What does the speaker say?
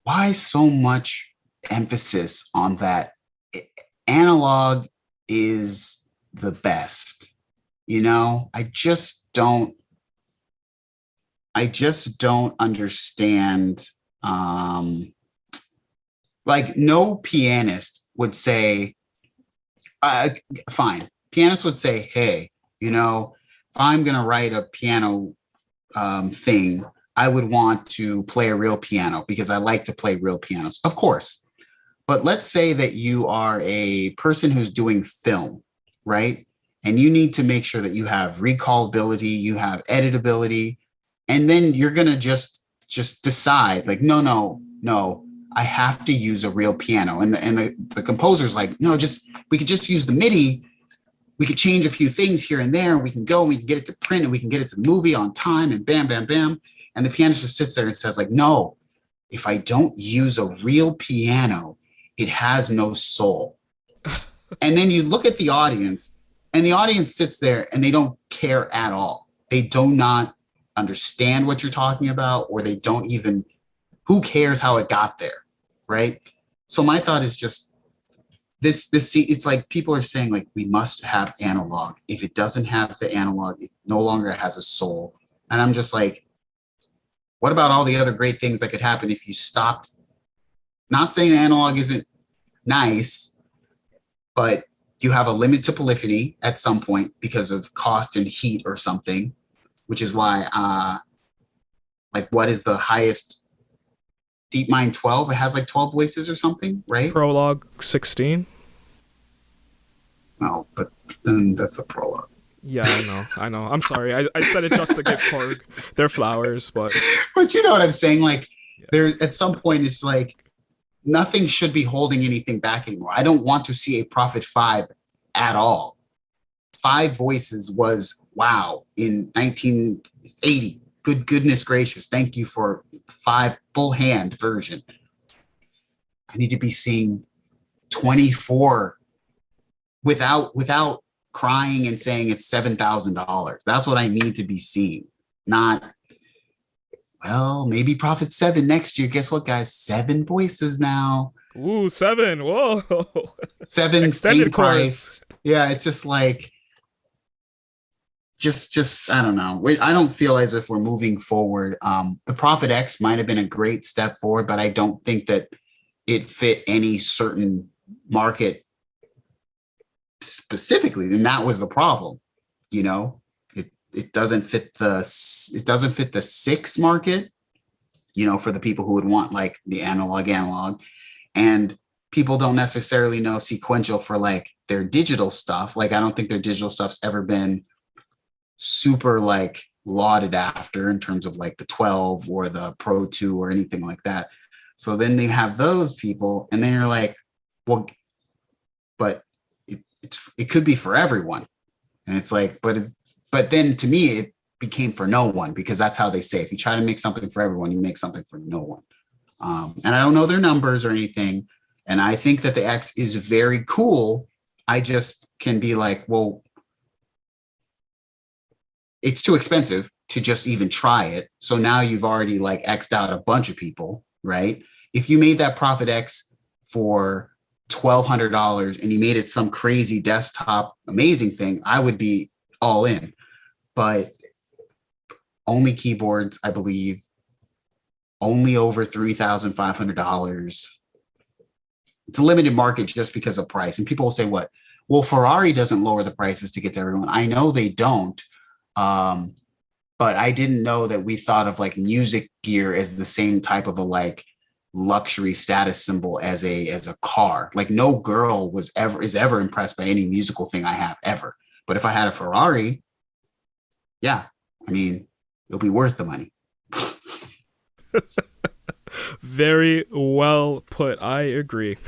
why so much emphasis on that? Analog is the best. I just don't understand. Um, like no pianist would say, uh, fine. Pianists would say, hey, if I'm going to write a piano thing, I would want to play a real piano because I like to play real pianos, of course. But let's say that you are a person who's doing film, right? And you need to make sure that you have recallability, you have editability, and then you're gonna just decide like, no, no, no, I have to use a real piano. And the composer's like, no, just we could just use the MIDI. We could change a few things here and there. We can go and we can get it to print and we can get it to the movie on time and bam, bam, bam. And the pianist just sits there and says, like, no, if I don't use a real piano, it has no soul. And then you look at the audience, and the audience sits there and they don't care at all. They do not understand what you're talking about, or they don't even, who cares how it got there, right? So my thought is just this it's like people are saying like we must have analog. If it doesn't have the analog, it no longer has a soul. And I'm just like, what about all the other great things that could happen if you stopped? Not saying analog isn't nice, but you have a limit to polyphony at some point because of cost and heat or something, which is why, like, what is the highest? DeepMind 12? It has like 12 voices or something, right? Prologue 16. No, but then that's the Prologue. Yeah, I know. I'm sorry. I said it just to give Korg their flowers, but But you know what I'm saying? Like, yeah. there at some point, it's like nothing should be holding anything back anymore. I don't want to see a Prophet 5 at all. 5 voices was wow in 1980. Goodness gracious. Thank you for 5 full hand version. I need to be seeing 24 without crying and saying it's $7,000. That's what I need to be seeing. Not, well, maybe Prophet 7 next year. Guess what, guys? 7 voices now. Ooh, 7. Whoa. 7 Extended same chords. price. Yeah, it's just like just I don't know. I don't feel as if we're moving forward. The Prophet X might have been a great step forward, but I don't think that it fit any certain market specifically, and that was the problem. You know, it doesn't fit the 6 market. For the people who would want like the analog, and people don't necessarily know sequential for like their digital stuff. Like I don't think their digital stuff's ever been super like lauded after in terms of like the 12 or the Pro 2 or anything like that. So then they have those people, and then you're like, well, but it could be for everyone, and it's like, but then to me it became for no one, because that's how they say if you try to make something for everyone, you make something for no one. And I don't know their numbers or anything, and I think that the X is very cool. I just can be like, well, it's too expensive to just even try it. So now you've already like X'd out a bunch of people, right? If you made that Prophet X for $1,200 and you made it some crazy desktop amazing thing, I would be all in. But only keyboards, I believe, only over $3,500. It's a limited market just because of price. And people will say, what? Well, Ferrari doesn't lower the prices to get to everyone. I know they don't. But I didn't know that we thought of like music gear as the same type of a like luxury status symbol as a car. Like no girl is ever impressed by any musical thing I have ever. But if I had a Ferrari, yeah, I mean, it'll be worth the money. Very well put. I agree.